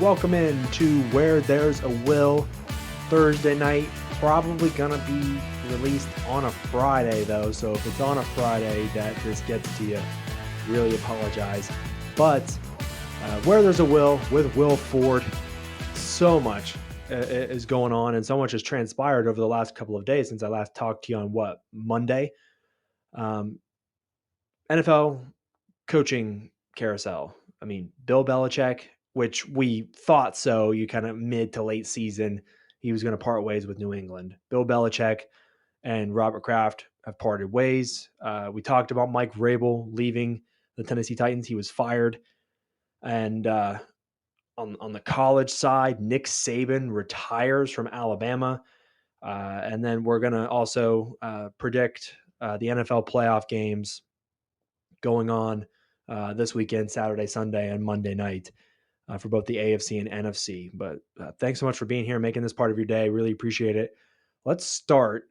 welcome in to Where There's a Will. Thursday night, probably gonna be released on a Friday though, so if it's on a Friday that this gets to you, really apologize. But Where There's a Will with Will Ford, so much is going on and so much has transpired over the last couple of days since I last talked to you on Monday. Um, NFL coaching carousel. I mean, Bill Belichick, which we thought so, you kind of mid to late season, he was going to part ways with New England. Bill Belichick and Robert Kraft have parted ways. We talked about Mike Vrabel leaving the Tennessee Titans. He was fired. And on the college side, Nick Saban retires from Alabama. And then we're going to also predict the NFL playoff games going on this weekend, Saturday, Sunday, and Monday night for both the AFC and NFC. But thanks so much for being here, making this part of your day. Really appreciate it. Let's start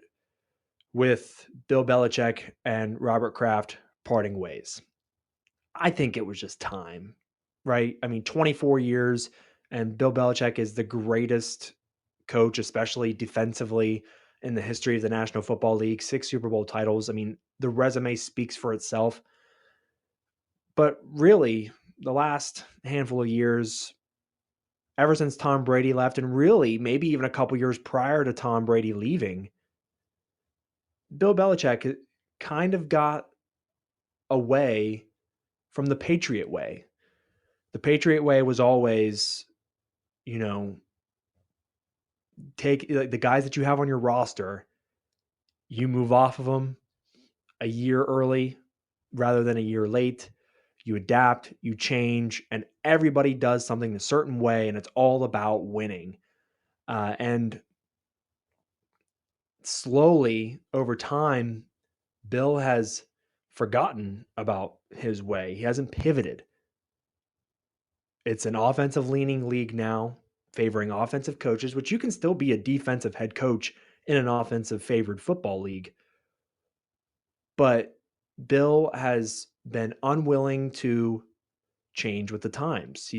with Bill Belichick and Robert Kraft parting ways. I think it was just time, right? I mean, 24 years, and Bill Belichick is the greatest coach, especially defensively, in the history of the National Football League. 6 Super Bowl titles. I mean, the resume speaks for itself. But really, the last handful of years, ever since Tom Brady left, and really maybe even a couple years prior to Tom Brady leaving, Bill Belichick kind of got away from the Patriot way. The Patriot way was always, you know, take the guys that you have on your roster, you move off of them a year early rather than a year late. You adapt, you change, and everybody does something a certain way, and it's all about winning. And slowly over time, Bill has forgotten about his way. He hasn't pivoted. It's an offensive leaning league now, favoring offensive coaches, which you can still be a defensive head coach in an offensive favored football league. But Bill has been unwilling to change with the times.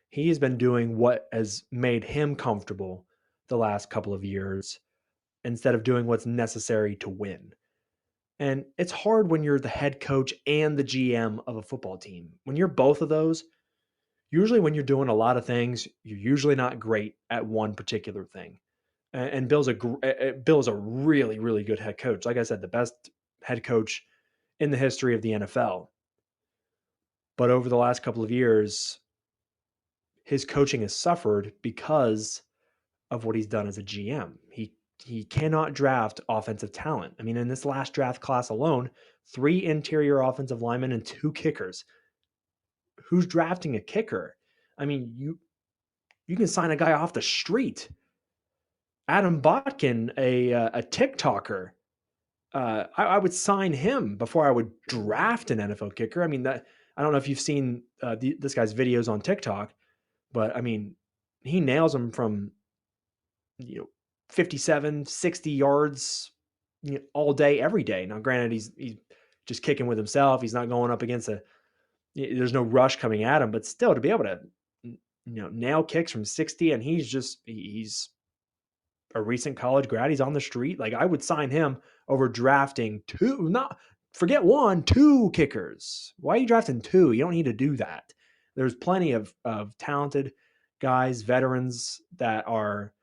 He has been doing what has made him comfortable the last couple of years instead of doing what's necessary to win. And it's hard when you're the head coach and the GM of a football team. When you're both of those, usually when you're doing a lot of things, you're usually not great at one particular thing. And Bill's a really, really good head coach. Like I said, the best head coach in the history of the NFL. But over the last couple of years, his coaching has suffered because of what he's done as a GM. He cannot draft offensive talent. I mean, in this last draft class alone, 3 interior offensive linemen and 2 kickers. Who's drafting a kicker? I mean, you can sign a guy off the street. Adam Botkin, a TikToker. I would sign him before I would draft an NFL kicker. I mean, that I don't know if you've seen this guy's videos on TikTok, but I mean, he nails them from 57, 60 yards all day, every day. Now, granted, he's just kicking with himself. He's not going up against there's no rush coming at him, but still to be able to, nail kicks from 60, and he's a recent college grad. He's on the street. Like, I would sign him over drafting 2, not forget 1, 2 kickers. Why are you drafting 2? You don't need to do that. There's plenty of talented guys, veterans that are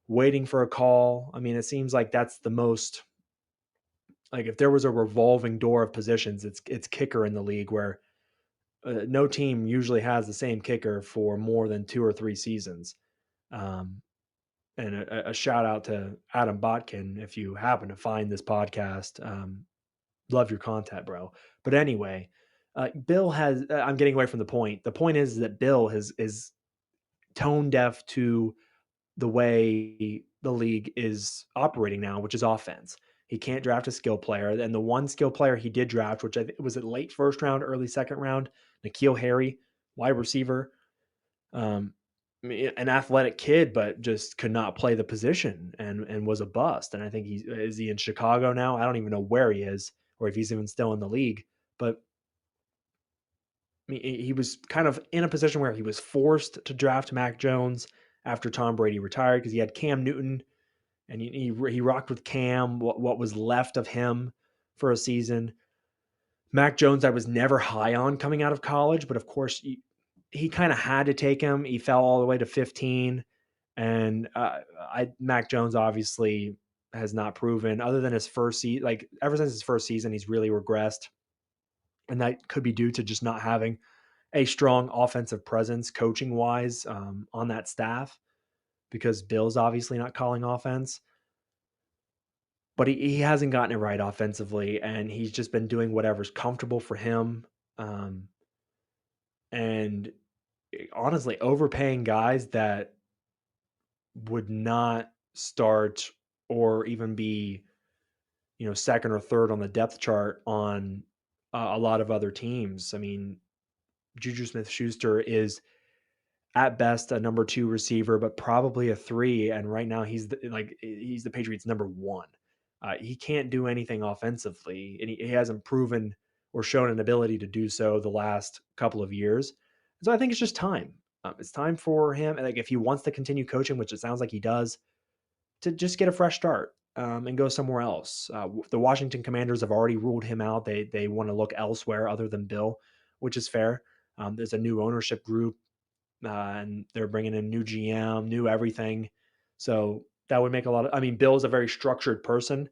waiting for a call. I mean, it seems like that's the most, like, if there was a revolving door of positions, it's kicker in the league, where no team usually has the same kicker for more than 2 or 3 seasons. And a shout out to Adam Botkin if you happen to find this podcast. Love your content, bro. But anyway, Bill has. I'm getting away from the point. The point is that Bill is tone deaf to the way the league is operating now, which is offense. He can't draft a skill player. And the one skill player he did draft, which was it late first round, early second round, N'Keal Harry, wide receiver, an athletic kid, but just could not play the position and was a bust. And I think is he in Chicago now? I don't even know where he is or if he's even still in the league. But mean, he was kind of in a position where he was forced to draft Mac Jones after Tom Brady retired because he had Cam Newton and he rocked with Cam, what was left of him for a season. Mac Jones, I was never high on coming out of college, but of course, he kind of had to take him. He fell all the way to 15. And Mac Jones obviously has not proven, other than his first season, like ever since his first season, he's really regressed. And that could be due to just not having a strong offensive presence coaching wise on that staff because Bill's obviously not calling offense. But he hasn't gotten it right offensively, and he's just been doing whatever's comfortable for him. Um, and honestly, overpaying guys that would not start or even be, second or third on the depth chart on a lot of other teams. I mean, Juju Smith-Schuster is at best a number two receiver, but probably a three. And right now he's the Patriots number one. He can't do anything offensively, and he hasn't proven or shown an ability to do so the last couple of years. So I think it's just time. It's time for him, like if he wants to continue coaching, which it sounds like he does, to just get a fresh start and go somewhere else. The Washington Commanders have already ruled him out. They want to look elsewhere other than Bill, which is fair. There's a new ownership group and they're bringing in new GM, new everything. So that would make a lot of. I mean, Bill's a very structured person,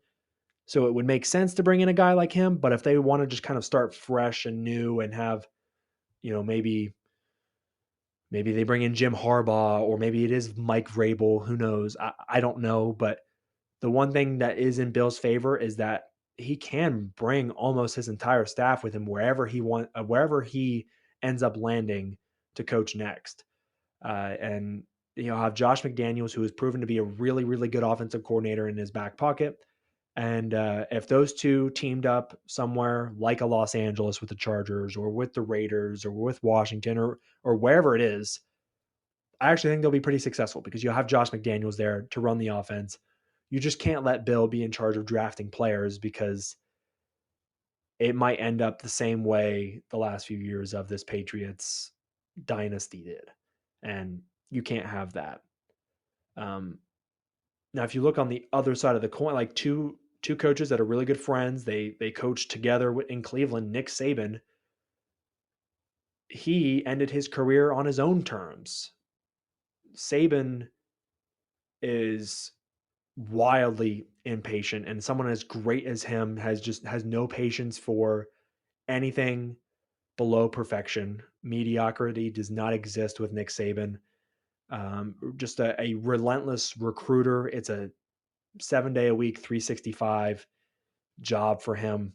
so it would make sense to bring in a guy like him. But if they want to just kind of start fresh and new and have, maybe they bring in Jim Harbaugh or maybe it is Mike Vrabel. Who knows? I don't know. But the one thing that is in Bill's favor is that he can bring almost his entire staff with him wherever he ends up landing to coach next. And have Josh McDaniels, who has proven to be a really, really good offensive coordinator in his back pocket. And if those two teamed up somewhere like a Los Angeles with the Chargers or with the Raiders or with Washington or wherever it is, I actually think they'll be pretty successful because you'll have Josh McDaniels there to run the offense. You just can't let Bill be in charge of drafting players because it might end up the same way the last few years of this Patriots dynasty did. And you can't have that. Um, Now, if you look on the other side of the coin, like two coaches that are really good friends, they coached together in Cleveland. Nick Saban, he ended his career on his own terms. Saban is wildly impatient, and someone as great as him has no patience for anything below perfection. Mediocrity does not exist with Nick Saban. Just a relentless recruiter. It's a 7-day a week, 365 job for him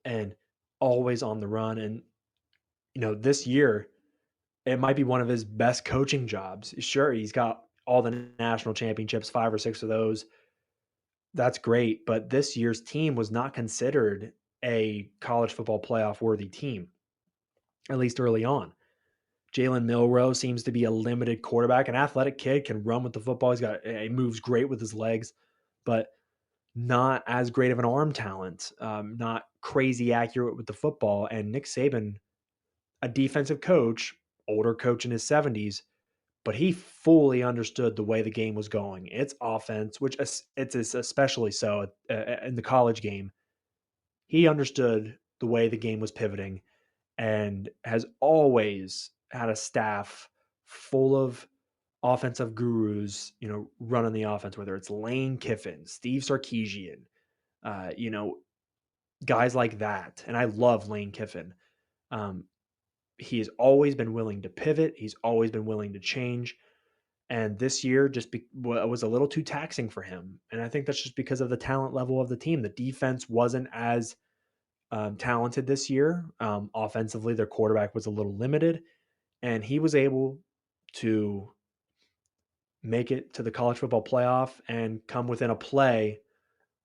and always on the run. And, this year, it might be one of his best coaching jobs. Sure, he's got all the national championships, 5 or 6 of those. That's great. But this year's team was not considered a college football playoff worthy team, at least early on. Jalen Milroe seems to be a limited quarterback, an athletic kid, can run with the football. He moves great with his legs, but not as great of an arm talent, not crazy accurate with the football. And Nick Saban, a defensive coach, older coach in his 70s, but he fully understood the way the game was going. It's offense, which it's especially so in the college game. He understood the way the game was pivoting and has always had a staff full of offensive gurus, running the offense, whether it's Lane Kiffin, Steve Sarkisian, uh, you know, guys like that. And I love Lane Kiffin. Um, he has always been willing to pivot. He's always been willing to change. And this year was a little too taxing for him. And I think that's just because of the talent level of the team. The defense wasn't as talented this year. Offensively, their quarterback was a little limited. And he was able to make it to the college football playoff and come within a play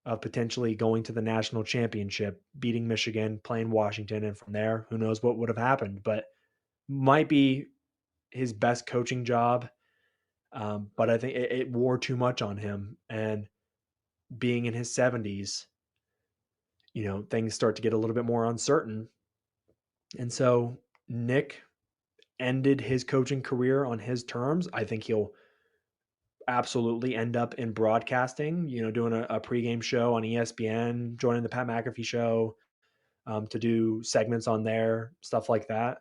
of potentially going to the national championship, beating Michigan, playing Washington, and from there, who knows what would have happened. But might be his best coaching job. But I think it wore too much on him. And being in his 70s, things start to get a little bit more uncertain. And so Nick ended his coaching career on his terms, I think he'll absolutely end up in broadcasting, doing a pregame show on ESPN, joining the Pat McAfee show, to do segments on there, stuff like that.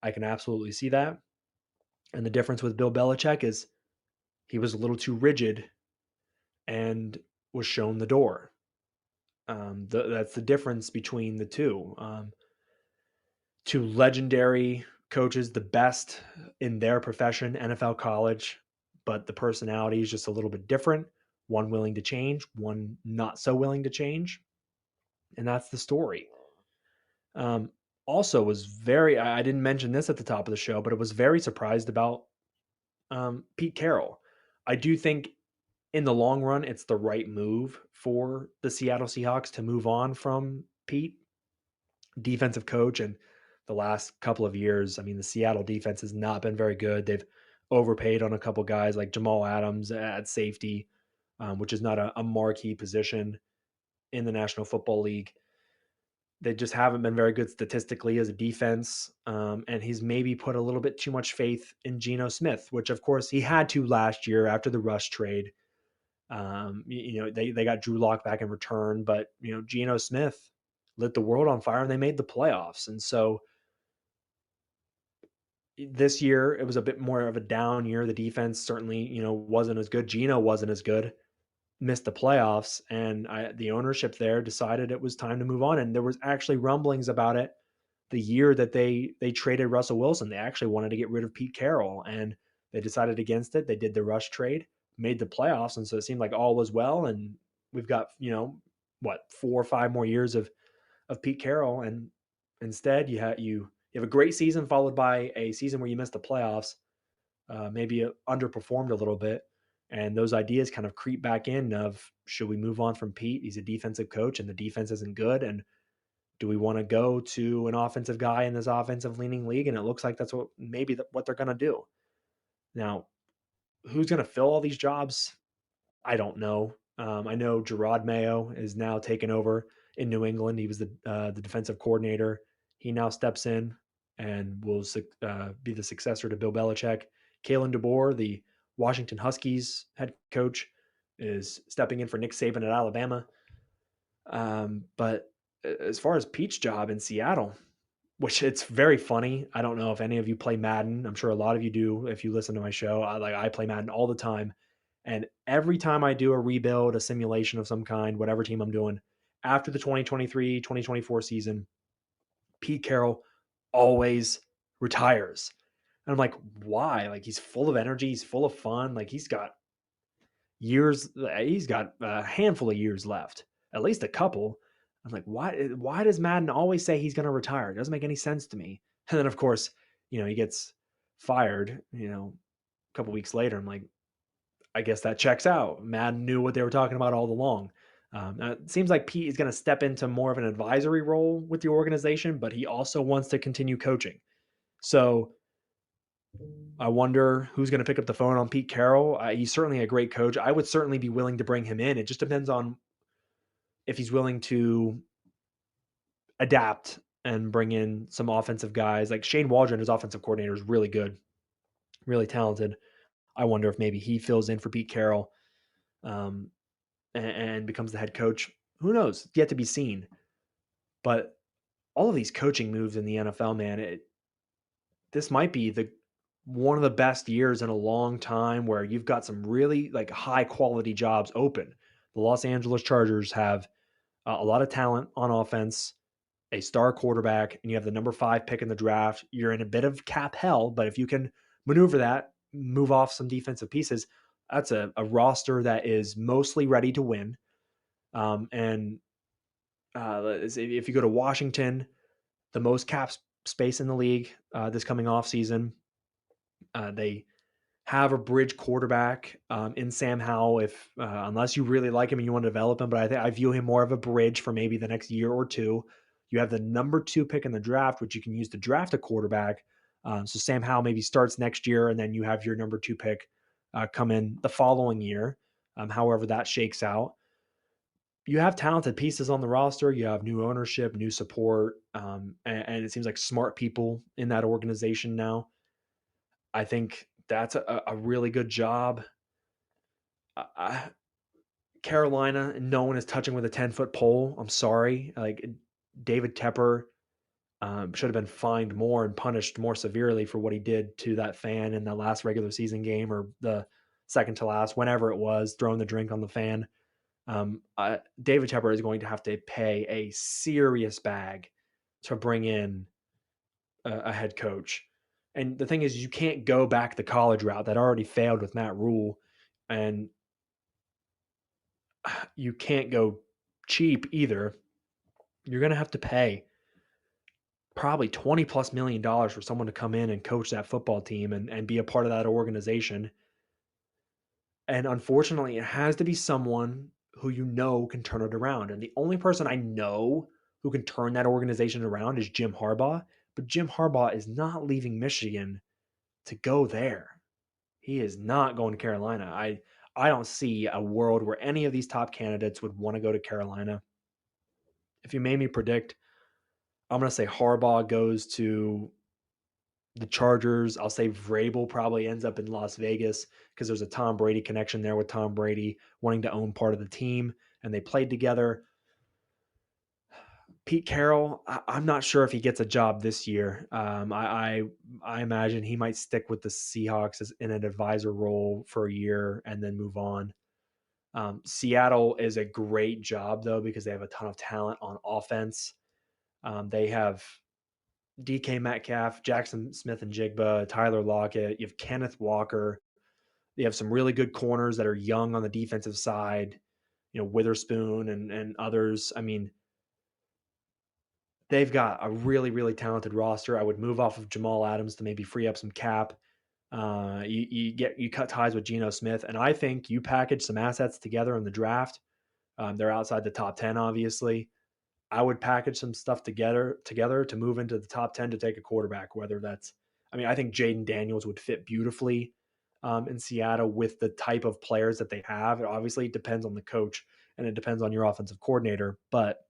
I can absolutely see that. And the difference with Bill Belichick is he was a little too rigid and was shown the door. That's the difference between the two. Two legendary coaches, the best in their profession, NFL, college, but the personality is just a little bit different. One willing to change, one not so willing to change, and that's the story. Um, Also, was very. I didn't mention this at the top of the show, but it was very surprised about Pete Carroll. I do think in the long run, it's the right move for the Seattle Seahawks to move on from Pete, defensive coach. And the last couple of years, I mean, the Seattle defense has not been very good. They've overpaid on a couple guys like Jamal Adams at safety, which is not a marquee position in the National Football League. They just haven't been very good statistically as a defense. And he's maybe put a little bit too much faith in Geno Smith, which of course he had to last year after the Rush trade. They got Drew Lock back in return, but Geno Smith lit the world on fire and they made the playoffs. And so this year it was a bit more of a down year. The defense certainly, wasn't as good. Geno wasn't as good, missed the playoffs, and the ownership there decided it was time to move on. And there was actually rumblings about it the year that they traded Russell Wilson. They actually wanted to get rid of Pete Carroll, and they decided against it. They did the Rush trade, made the playoffs, and so it seemed like all was well. And we've got 4 or 5 more years of Pete Carroll, and instead you have a great season followed by a season where you missed the playoffs, maybe underperformed a little bit. And those ideas kind of creep back in of, should we move on from Pete? He's a defensive coach and the defense isn't good. And do we want to go to an offensive guy in this offensive leaning league? And it looks like that's what they're going to do. Now, who's going to fill all these jobs? I don't know. I know Gerard Mayo is now taken over in New England. He was the defensive coordinator. He now steps in and will be the successor to Bill Belichick. Kalen DeBoer, the Washington Huskies head coach, is stepping in for Nick Saban at Alabama. But as far as Pete's job in Seattle, which it's very funny. I don't know if any of you play Madden. I'm sure a lot of you do if you listen to my show. I play Madden all the time. And every time I do a rebuild, a simulation of some kind, whatever team I'm doing, after the 2023-2024 season, Pete Carroll always retires. And I'm like, why? Like, he's full of energy, he's full of fun, like he's got a handful of years left, at least a couple. I'm like, why does Madden always say he's going to retire? It doesn't make any sense to me. And then of course, he gets fired, a couple weeks later. I'm like, I guess that checks out. Madden knew what they were talking about all along. It seems like Pete is going to step into more of an advisory role with the organization, but he also wants to continue coaching. So I wonder who's going to pick up the phone on Pete Carroll. He's certainly a great coach. I would certainly be willing to bring him in. It just depends on if he's willing to adapt and bring in some offensive guys. Like Shane Waldron, his offensive coordinator, is really good, really talented. I wonder if maybe he fills in for Pete Carroll, um, and becomes the head coach. Who knows? Yet to be seen. But all of these coaching moves in the NFL, man, this might be the one of the best years in a long time where you've got some really like high quality jobs open. The Los Angeles Chargers have a lot of talent on offense, a star quarterback, and you have the number 5 pick in the draft. You're in a bit of cap hell, but if you can maneuver that, move off some defensive pieces, that's a roster that is mostly ready to win. And if you go to Washington, the most cap space in the league this coming off season. They have a bridge quarterback in Sam Howell, if unless you really like him and you want to develop him. But I view him more of a bridge for maybe the next year or two. You have the number 2 pick in the draft, which you can use to draft a quarterback. So Sam Howell maybe starts next year, and then you have your number 2 pick come in the following year. However that shakes out. you have talented pieces on the roster. You have new ownership, new support, and it seems like smart people in that organization now. I think that's a really good job. I, Carolina, no one is touching with a 10-foot pole. I'm sorry. Like David Tepper should have been fined more and punished more severely for what he did to that fan in the last regular season game or the second to last, whenever it was, throwing the drink on the fan. David Tepper is going to have to pay a serious bag to bring in a head coach. And the thing is, you can't go back the college route that already failed with Matt Rule, and you can't go cheap either. You're going to have to pay probably 20 plus $1 million for someone to come in and coach that football team and be a part of that organization. And unfortunately, it has to be someone who you know can turn it around. And the only person I know who can turn that organization around is Jim Harbaugh. But Jim Harbaugh is not leaving Michigan to go there. He is not going to Carolina. I don't see a world where any of these top candidates would want to go to Carolina. If you made me predict, I'm going to say Harbaugh goes to the Chargers. I'll say Vrabel probably ends up in Las Vegas because there's a Tom Brady connection there with Tom Brady wanting to own part of the team, and they played together. Pete Carroll, I'm not sure if he gets a job this year. I imagine he might stick with the Seahawks as in an advisor role for a year and then move on. Seattle is a great job though because they have a ton of talent on offense. They have DK Metcalf, Jackson Smith and Jigba, Tyler Lockett. You have Kenneth Walker. They have some really good corners that are young on the defensive side. You know, Witherspoon and others. I mean, they've got a really, really talented roster. I would move off of Jamal Adams to maybe free up some cap. You cut ties with Geno Smith, and I think you package some assets together in the draft. They're outside the top 10, obviously. I would package some stuff together to move into the top 10 to take a quarterback, whether that's, I mean, I think Jaden Daniels would fit beautifully in Seattle with the type of players that they have. It obviously depends on the coach and it depends on your offensive coordinator, but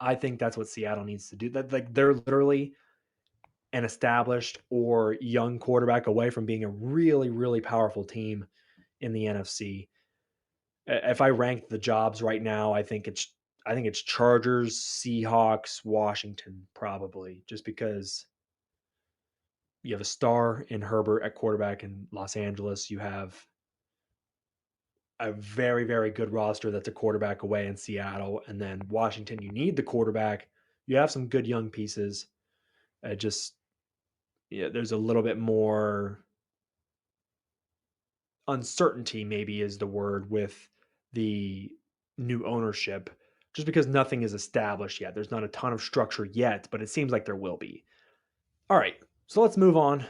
I think that's what Seattle needs to do. That like they're literally an established or young quarterback away from being a really, really powerful team in the NFC. If I ranked the jobs right now, I think it's Chargers, Seahawks, Washington, probably, just because you have a star in Herbert at quarterback in Los Angeles. You have a very, very good roster that's a quarterback away in Seattle. And then Washington, you need the quarterback. You have some good young pieces. Just yeah, there's a little bit more uncertainty, maybe is the word, with the new ownership, just because nothing is established yet. There's not a ton of structure yet, but it seems like there will be. All right, so let's move on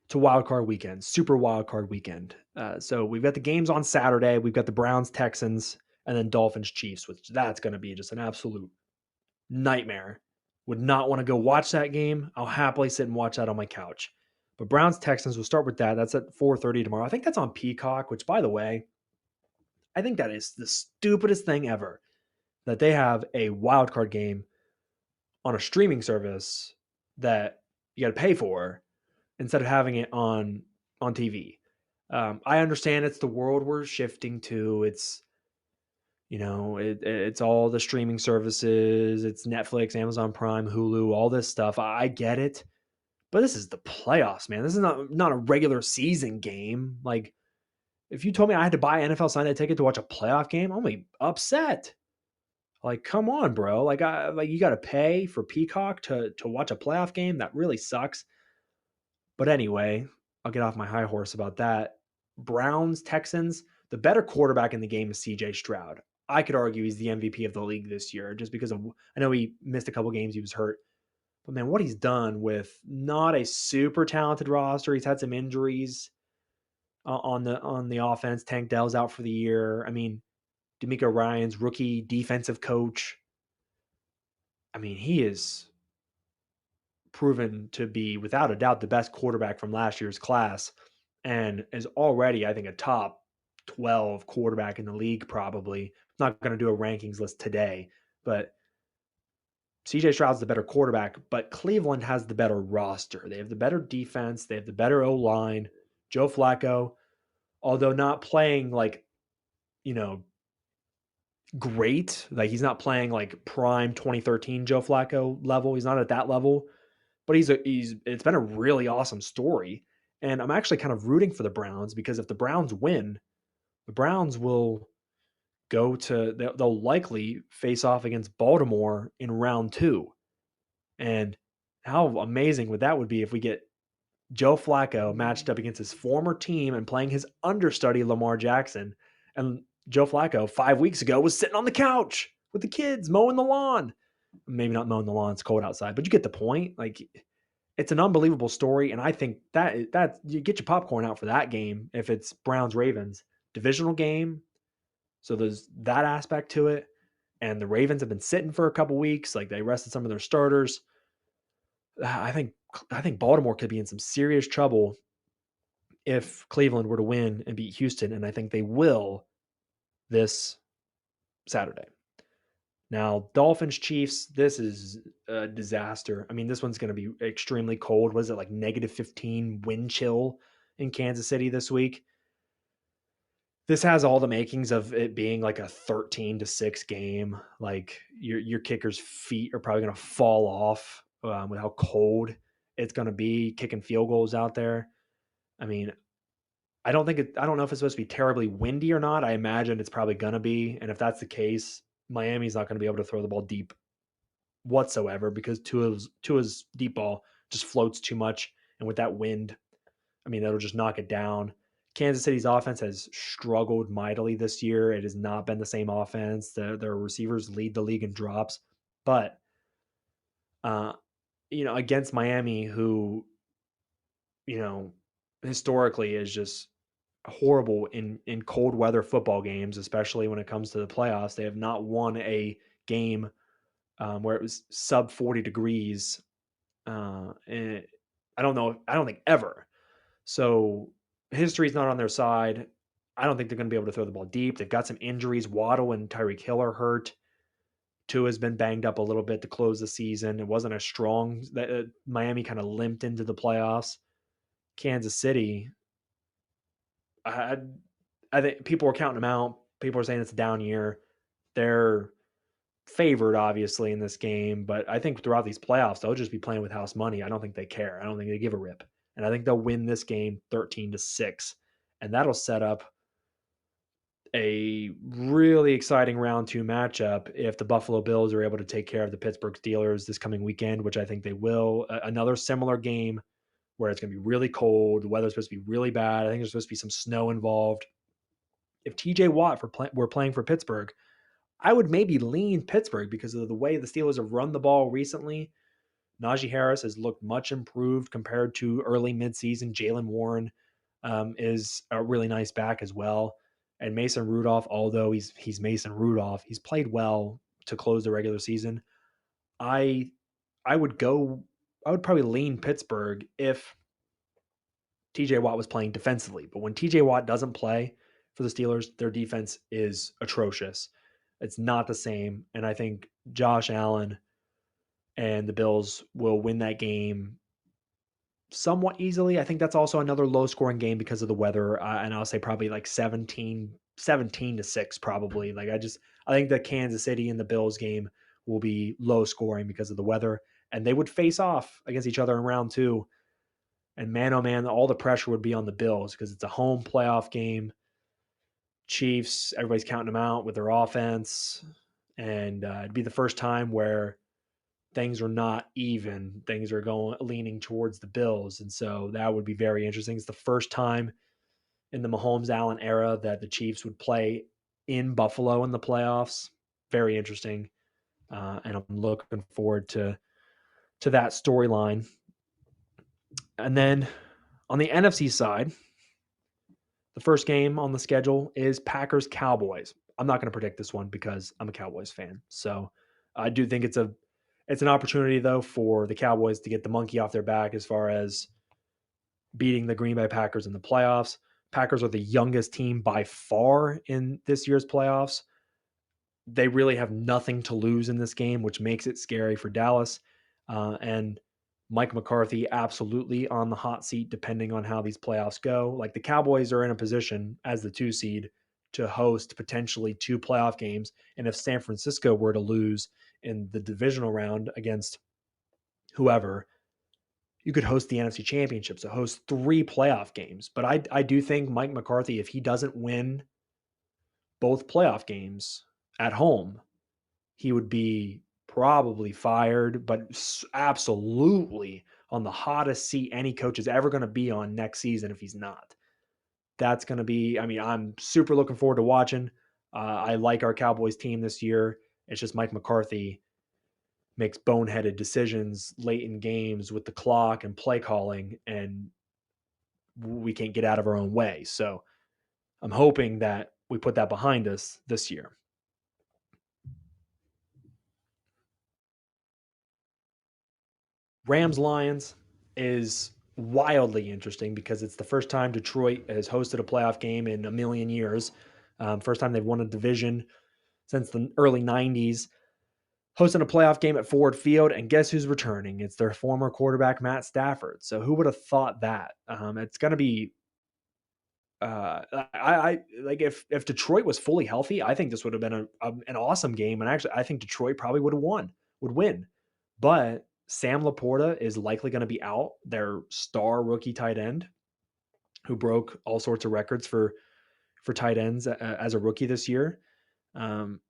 to wild card weekend, super wild card weekend. So we've got the games on Saturday. We've got the Browns, Texans, and then Dolphins, Chiefs, which that's going to be just an absolute nightmare. Would not want to go watch that game. I'll happily sit and watch that on my couch. But Browns, Texans, we'll start with that. That's at 4:30 tomorrow. I think that's on Peacock, which, by the way, I think that is the stupidest thing ever that they have a wild card game on a streaming service that you got to pay for instead of having it on TV. I understand it's the world we're shifting to. It's all the streaming services. It's Netflix, Amazon Prime, Hulu, all this stuff. I get it, but this is the playoffs, man. This is not a regular season game. Like if you told me I had to buy an NFL Sunday ticket to watch a playoff game, I'm gonna be upset. Like, come on, bro. Like you got to pay for Peacock to watch a playoff game. That really sucks. But anyway, I'll get off my high horse about that. Browns, Texans, the better quarterback in the game is CJ Stroud. I could argue he's the MVP of the league this year just because of, I know he missed a couple games, he was hurt. But man, what he's done with not a super talented roster, he's had some injuries on the offense. Tank Dell's out for the year. I mean, D'Amico Ryan's rookie defensive coach. I mean, he is proven to be without a doubt the best quarterback from last year's class and is already, I think, a top 12 quarterback in the league, probably. Not going to do a rankings list today, but CJ Stroud's the better quarterback, but Cleveland has the better roster. They have the better defense. They have the better O line. Joe Flacco, although not playing like, you know, great, like he's not playing like prime 2013 Joe Flacco level. He's not at that level, but it's been a really awesome story. And I'm actually kind of rooting for the Browns because if the Browns win, the Browns will they'll likely face off against Baltimore in round 2. And how amazing would that be if we get Joe Flacco matched up against his former team and playing his understudy Lamar Jackson. And Joe Flacco 5 weeks ago was sitting on the couch with the kids mowing the lawn. Maybe not mowing the lawn, it's cold outside, but you get the point. Like, it's an unbelievable story, and I think that you get your popcorn out for that game if it's Browns Ravens divisional game. So there's that aspect to it, and the Ravens have been sitting for a couple weeks, like they rested some of their starters. I think Baltimore could be in some serious trouble if Cleveland were to win and beat Houston, and I think they will this Saturday. Now, Dolphins Chiefs, this is a disaster. I mean, this one's going to be extremely cold. Was it like -15 wind chill in Kansas City this week? This has all the makings of it being like a 13-6 game. Like your kicker's feet are probably going to fall off with how cold it's going to be kicking field goals out there. I mean, I don't know if it's supposed to be terribly windy or not. I imagine it's probably going to be. And if that's the case, Miami's not going to be able to throw the ball deep whatsoever because Tua's deep ball just floats too much. And with that wind, I mean, that'll just knock it down. Kansas City's offense has struggled mightily this year. It has not been the same offense. Their receivers lead the league in drops. But, uh, against Miami, who, historically is just horrible in cold weather football games, especially when it comes to the playoffs. They have not won a game where it was sub 40 degrees. And I don't know. I don't think ever. So history's not on their side. I don't think they're going to be able to throw the ball deep. They've got some injuries. Waddle and Tyreek Hill are hurt. Tua has been banged up a little bit to close the season. It wasn't as strong. Miami kind of limped into the playoffs. Kansas City, I think people are counting them out. People are saying it's a down year. They're favored, obviously, in this game, but I think throughout these playoffs, they'll just be playing with house money. I don't think they care. I don't think they give a rip. And I think they'll win this game 13-6. And that'll set up a really exciting round 2 matchup if the Buffalo Bills are able to take care of the Pittsburgh Steelers this coming weekend, which I think they will. Another similar game where it's going to be really cold. The weather's supposed to be really bad. I think there's supposed to be some snow involved. If TJ Watt were playing for Pittsburgh, I would maybe lean Pittsburgh because of the way the Steelers have run the ball recently. Najee Harris has looked much improved compared to early midseason. Jalen Warren is a really nice back as well. And Mason Rudolph, although he's Mason Rudolph, he's played well to close the regular season. I would probably lean Pittsburgh if TJ Watt was playing defensively. But when TJ Watt doesn't play for the Steelers, their defense is atrocious. It's not the same. And I think Josh Allen and the Bills will win that game somewhat easily. I think that's also another low scoring game because of the weather. And I'll say probably like 17-6 probably. I think the Kansas City and the Bills game will be low scoring because of the weather. And they would face off against each other in round 2. And man, oh man, all the pressure would be on the Bills because it's a home playoff game. Chiefs, everybody's counting them out with their offense. And it'd be the first time where things are not even. Things are leaning towards the Bills. And so that would be very interesting. It's the first time in the Mahomes Allen era that the Chiefs would play in Buffalo in the playoffs. Very interesting. And I'm looking forward to that storyline. And then on the NFC side, the first game on the schedule is Packers Cowboys. I'm not going to predict this one because I'm a Cowboys fan. So I do think it's an opportunity though for the Cowboys to get the monkey off their back as far as beating the Green Bay Packers in the playoffs. Packers are the youngest team by far in this year's playoffs. They really have nothing to lose in this game, which makes it scary for Dallas. And Mike McCarthy absolutely on the hot seat, depending on how these playoffs go. Like the Cowboys are in a position as the 2 seed to host potentially 2 playoff games. And if San Francisco were to lose in the divisional round against whoever, you could host the NFC Championship, so host 3 playoff games. But I do think Mike McCarthy, if he doesn't win both playoff games at home, he would be probably fired, but absolutely on the hottest seat any coach is ever going to be on next season if he's not. That's going to be, I mean, I'm super looking forward to watching. I like our Cowboys team this year. It's just Mike McCarthy makes boneheaded decisions late in games with the clock and play calling, and we can't get out of our own way. So I'm hoping that we put that behind us this year. Rams Lions is wildly interesting because it's the first time Detroit has hosted a playoff game in a million years. First time they've won a division since the early 90s. Hosting a playoff game at Ford Field, and guess who's returning? It's their former quarterback, Matt Stafford. So who would have thought that? It's going to be. I like if Detroit was fully healthy, I think this would have been an awesome game, and actually, I think Detroit probably would win. But Sam Laporta is likely going to be out, their star rookie tight end, who broke all sorts of records for tight ends as a rookie this year. Um,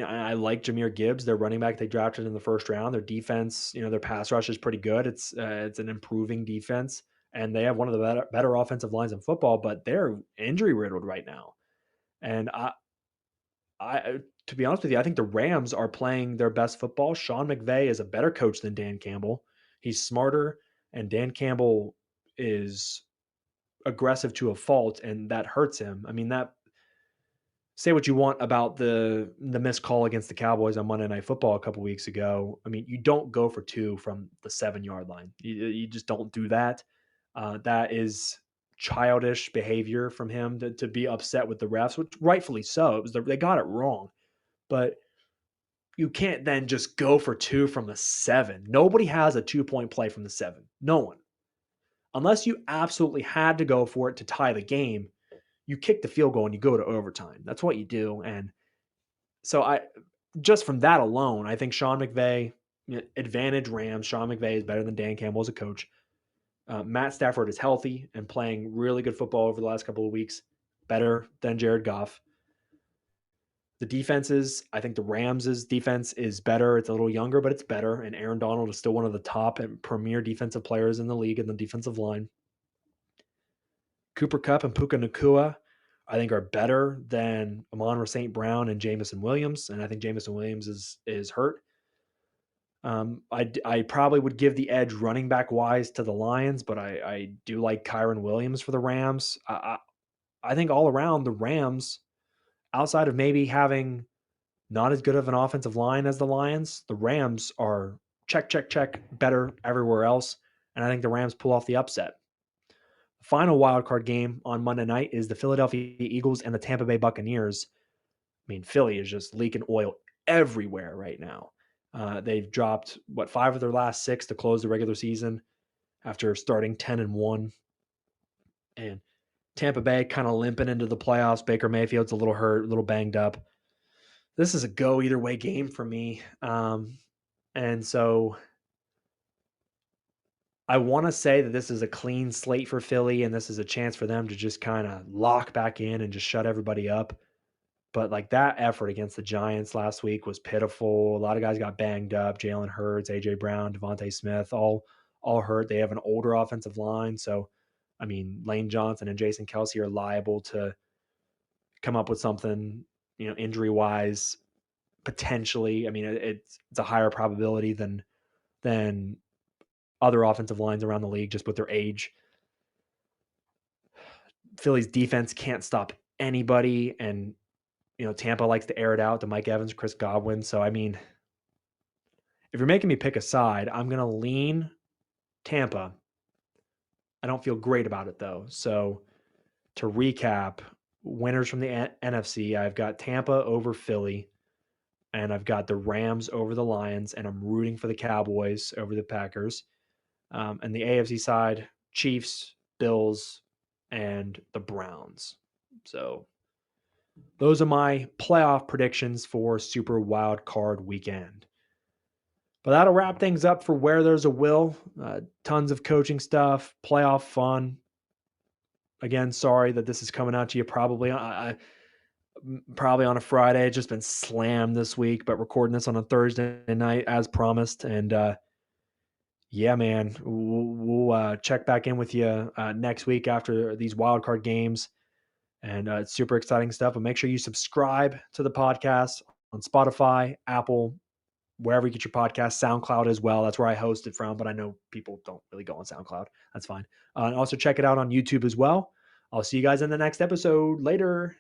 I like Jahmyr Gibbs, their running back they drafted in the first round. Their defense, their pass rush is pretty good. It's an improving defense, and they have one of the better offensive lines in football. But they're injury riddled right now, and I to be honest with you, I think the Rams are playing their best football. Sean McVay is a better coach than Dan Campbell. He's smarter, and Dan Campbell is aggressive to a fault, and that hurts him. I mean, that say what you want about the missed call against the Cowboys on Monday Night Football a couple weeks ago. I mean, you don't go for 2 from the 7-yard line. You just don't do that. That is childish behavior from him to be upset with the refs, which rightfully so. They got it wrong, but you can't then just go for 2 from the 7. Nobody has a 2-point play from the 7. No one. Unless you absolutely had to go for it to tie the game, you kick the field goal and you go to overtime. That's what you do. And so just from that alone, I think Sean McVay, advantage Rams. Sean McVay is better than Dan Campbell as a coach. Matt Stafford is healthy and playing really good football over the last couple of weeks, better than Jared Goff. The defenses, I think the Rams' defense is better. It's a little younger, but it's better. And Aaron Donald is still one of the top and premier defensive players in the league in the defensive line. Cooper Kupp and Puka Nacua, I think, are better than Amon St. Brown and Jamison Williams. And I think Jamison Williams is hurt. I probably would give the edge running back wise to the Lions, but I do like Kyron Williams for the Rams. I think all around the Rams, outside of maybe having not as good of an offensive line as the Lions, the Rams are check, check, check better everywhere else. And I think the Rams pull off the upset. The final wild card game on Monday night is the Philadelphia Eagles and the Tampa Bay Buccaneers. I mean, Philly is just leaking oil everywhere right now. They've dropped 5 of their last 6 to close the regular season after starting 10-1, and Tampa Bay kind of limping into the playoffs. Baker Mayfield's a little hurt, a little banged up. This is a go either way game for me, and so I want to say that this is a clean slate for Philly, and this is a chance for them to just kind of lock back in and just shut everybody up. But like that effort against the Giants last week was pitiful. A lot of guys got banged up. Jalen Hurts, AJ Brown, Devontae Smith, all hurt. They have an older offensive line, so I mean Lane Johnson and Jason Kelsey are liable to come up with something, injury wise, potentially. I mean it's a higher probability than other offensive lines around the league just with their age. Philly's defense can't stop anybody, and Tampa likes to air it out to Mike Evans, Chris Godwin. So, I mean, if you're making me pick a side, I'm going to lean Tampa. I don't feel great about it, though. So, to recap, winners from the NFC, I've got Tampa over Philly, and I've got the Rams over the Lions, and I'm rooting for the Cowboys over the Packers. And the AFC side, Chiefs, Bills, and the Browns. So those are my playoff predictions for Super Wild Card Weekend. But that'll wrap things up for Where There's a Will. Tons of coaching stuff, playoff fun. Again, sorry that this is coming out to you probably on a Friday. It's just been slammed this week, but recording this on a Thursday night as promised. And yeah, man, we'll check back in with you next week after these wild card games. And it's super exciting stuff. But make sure you subscribe to the podcast on Spotify, Apple, wherever you get your podcast, SoundCloud as well. That's where I host it from, but I know people don't really go on SoundCloud. That's fine. And also check it out on YouTube as well. I'll see you guys in the next episode. Later.